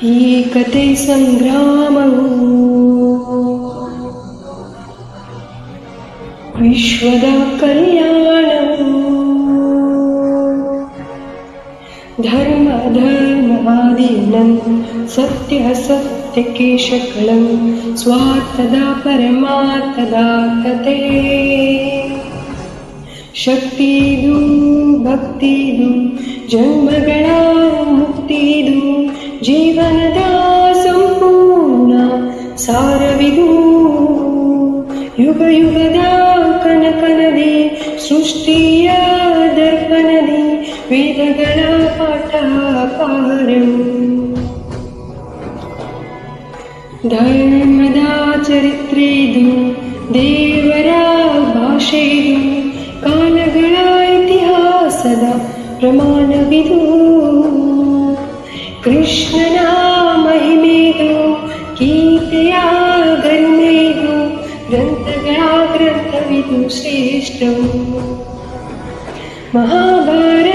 ಈ ಕತೆ ಸಂಗ್ರಾಮವು ವಿಶ್ವದ ಕಲ್ಯಾಣವು ಧರ್ಮ ಧರ್ಮಾದೀನಂ ಸತ್ಯ ಸತ್ಯಕ್ಕೆ ಶಕಲಂ ಸ್ವಾರ್ಥದ ಪರಮಾರ್ಥದ ಕತೆ ಶಕ್ತಿದು ಭಕ್ತಿದು ಜನ್ಮಗಳ ಮುಕ್ತಿದು ಜೀವನದ ಸಂಪೂರ್ಣ ಸಾರವಿದು ಯುಗ ಯುಗದ ಕನಕನದಿ ಸೃಷ್ಟಿಯ ದರ್ಪಣದಿ ವೇದಗಳ ಪಾಠಪಾರವು ಧರ್ಮದ ಚರಿತ್ರೆದು ದೇವರ ಭಾಷೆದು ಕಾಲಗಳ ಇತಿಹಾಸದ ಪ್ರಮಾಣವಿದು ಕೃಷ್ಣನ ಮಹಿಮೆದು ಗೀತೆಯ ಗರಿಮೆದು ಗ್ರಂಥಗಳ ಗ್ರಂಥವಿದು ಶ್ರೇಷ್ಠವು ಮಹಾಭಾರತ